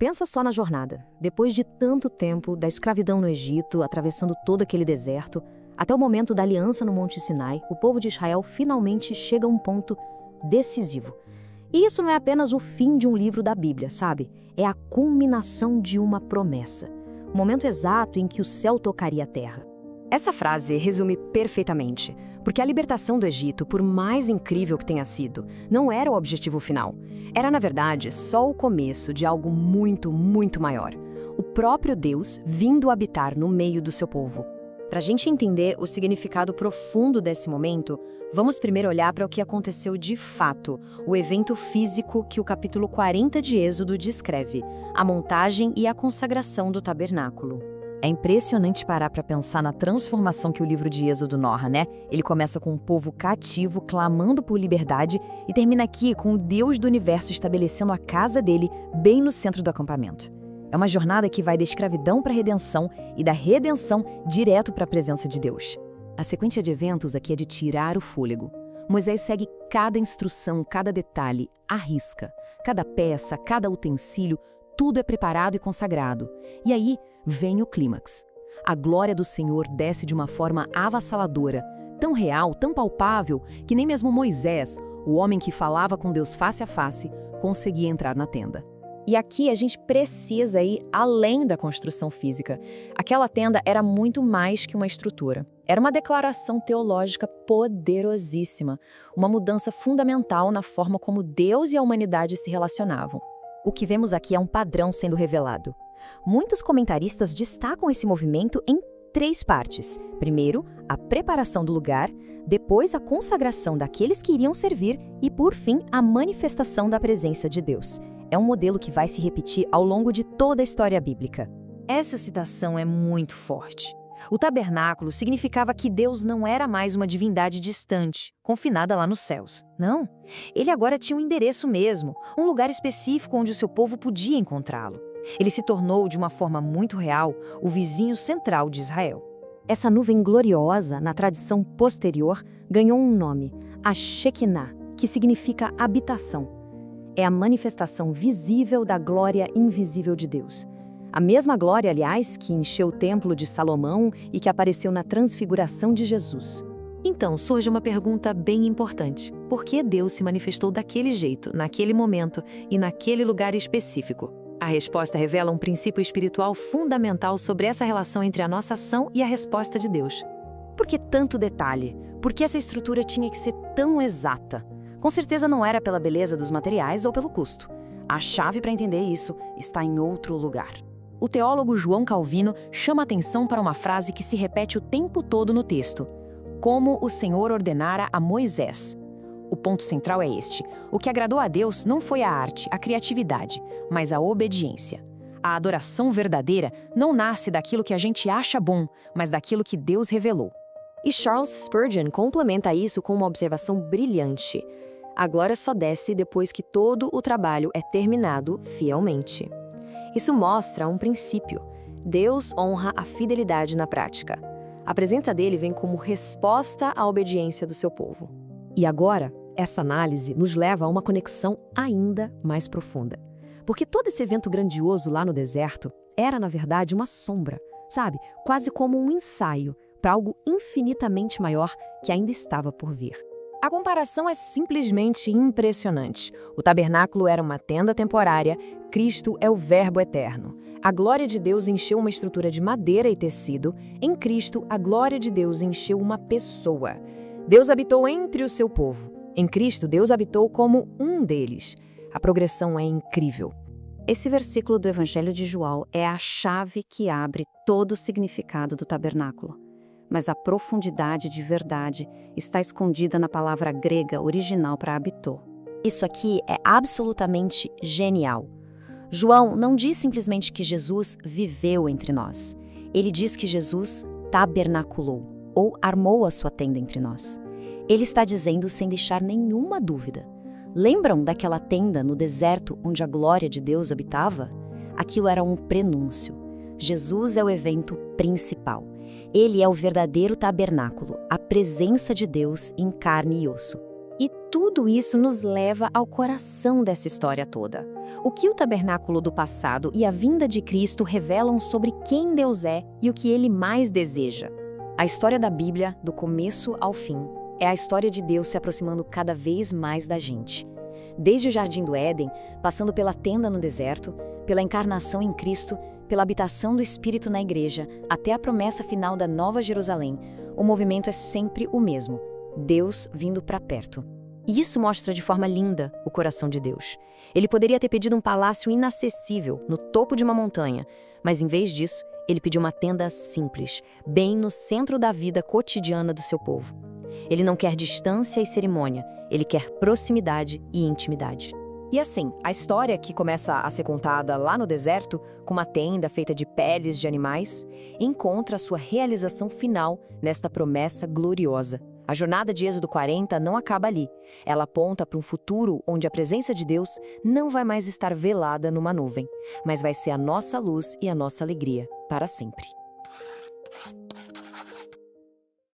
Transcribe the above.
pensa só na jornada. Depois de tanto tempo, da escravidão no Egito, atravessando todo aquele deserto, até o momento da aliança no Monte Sinai, o povo de Israel finalmente chega a um ponto decisivo. E isso não é apenas o fim de um livro da Bíblia, sabe? É a culminação de uma promessa. O momento exato em que o céu tocaria a terra. Essa frase resume perfeitamente, porque a libertação do Egito, por mais incrível que tenha sido, não era o objetivo final. Era, na verdade, só o começo de algo muito, muito maior. O próprio Deus vindo habitar no meio do seu povo. Para a gente entender o significado profundo desse momento, vamos primeiro olhar para o que aconteceu de fato, o evento físico que o capítulo 40 de Êxodo descreve, a montagem e a consagração do tabernáculo. É impressionante parar para pensar na transformação que o livro de Êxodo narra, né? Ele começa com um povo cativo clamando por liberdade e termina aqui com o Deus do universo estabelecendo a casa dele bem no centro do acampamento. É uma jornada que vai da escravidão para a redenção e da redenção direto para a presença de Deus. A sequência de eventos aqui é de tirar o fôlego. Moisés segue cada instrução, cada detalhe, à risca. Cada peça, cada utensílio, tudo é preparado e consagrado. E aí vem o clímax. A glória do Senhor desce de uma forma avassaladora, tão real, tão palpável, que nem mesmo Moisés, o homem que falava com Deus face a face, conseguia entrar na tenda. E aqui a gente precisa ir além da construção física. Aquela tenda era muito mais que uma estrutura. Era uma declaração teológica poderosíssima, uma mudança fundamental na forma como Deus e a humanidade se relacionavam. O que vemos aqui é um padrão sendo revelado. Muitos comentaristas destacam esse movimento em 3 partes. Primeiro, a preparação do lugar, depois a consagração daqueles que iriam servir e, por fim, a manifestação da presença de Deus. É um modelo que vai se repetir ao longo de toda a história bíblica. Essa citação é muito forte. O tabernáculo significava que Deus não era mais uma divindade distante, confinada lá nos céus. Não, ele agora tinha um endereço mesmo, um lugar específico onde o seu povo podia encontrá-lo. Ele se tornou, de uma forma muito real, o vizinho central de Israel. Essa nuvem gloriosa, na tradição posterior, ganhou um nome, a Shekinah, que significa habitação. É a manifestação visível da glória invisível de Deus. A mesma glória, aliás, que encheu o templo de Salomão e que apareceu na transfiguração de Jesus. Então, surge uma pergunta bem importante. Por que Deus se manifestou daquele jeito, naquele momento e naquele lugar específico? A resposta revela um princípio espiritual fundamental sobre essa relação entre a nossa ação e a resposta de Deus. Por que tanto detalhe? Por que essa estrutura tinha que ser tão exata? Com certeza não era pela beleza dos materiais ou pelo custo. A chave para entender isso está em outro lugar. O teólogo João Calvino chama atenção para uma frase que se repete o tempo todo no texto. Como o Senhor ordenara a Moisés. O ponto central é este. O que agradou a Deus não foi a arte, a criatividade, mas a obediência. A adoração verdadeira não nasce daquilo que a gente acha bom, mas daquilo que Deus revelou. E Charles Spurgeon complementa isso com uma observação brilhante. A glória só desce depois que todo o trabalho é terminado fielmente. Isso mostra um princípio. Deus honra a fidelidade na prática. A presença dele vem como resposta à obediência do seu povo. E agora, essa análise nos leva a uma conexão ainda mais profunda. Porque todo esse evento grandioso lá no deserto era, na verdade, uma sombra, sabe? Quase como um ensaio para algo infinitamente maior que ainda estava por vir. A comparação é simplesmente impressionante. O tabernáculo era uma tenda temporária, Cristo é o Verbo eterno. A glória de Deus encheu uma estrutura de madeira e tecido. Em Cristo, a glória de Deus encheu uma pessoa. Deus habitou entre o seu povo. Em Cristo, Deus habitou como um deles. A progressão é incrível. Esse versículo do Evangelho de João é a chave que abre todo o significado do tabernáculo. Mas a profundidade de verdade está escondida na palavra grega original para habitou. Isso aqui é absolutamente genial. João não diz simplesmente que Jesus viveu entre nós. Ele diz que Jesus tabernaculou, ou armou a sua tenda entre nós. Ele está dizendo sem deixar nenhuma dúvida. Lembram daquela tenda no deserto onde a glória de Deus habitava? Aquilo era um prenúncio. Jesus é o evento principal. Ele é o verdadeiro tabernáculo, a presença de Deus em carne e osso. E tudo isso nos leva ao coração dessa história toda. O que o tabernáculo do passado e a vinda de Cristo revelam sobre quem Deus é e o que Ele mais deseja? A história da Bíblia, do começo ao fim, é a história de Deus se aproximando cada vez mais da gente. Desde o Jardim do Éden, passando pela tenda no deserto, pela encarnação em Cristo, pela habitação do Espírito na Igreja, até a promessa final da Nova Jerusalém, o movimento é sempre o mesmo: Deus vindo para perto. E isso mostra de forma linda o coração de Deus. Ele poderia ter pedido um palácio inacessível, no topo de uma montanha, mas em vez disso, ele pediu uma tenda simples, bem no centro da vida cotidiana do seu povo. Ele não quer distância e cerimônia, ele quer proximidade e intimidade. E assim, a história que começa a ser contada lá no deserto, com uma tenda feita de peles de animais, encontra sua realização final nesta promessa gloriosa. A jornada de Êxodo 40 não acaba ali. Ela aponta para um futuro onde a presença de Deus não vai mais estar velada numa nuvem, mas vai ser a nossa luz e a nossa alegria para sempre.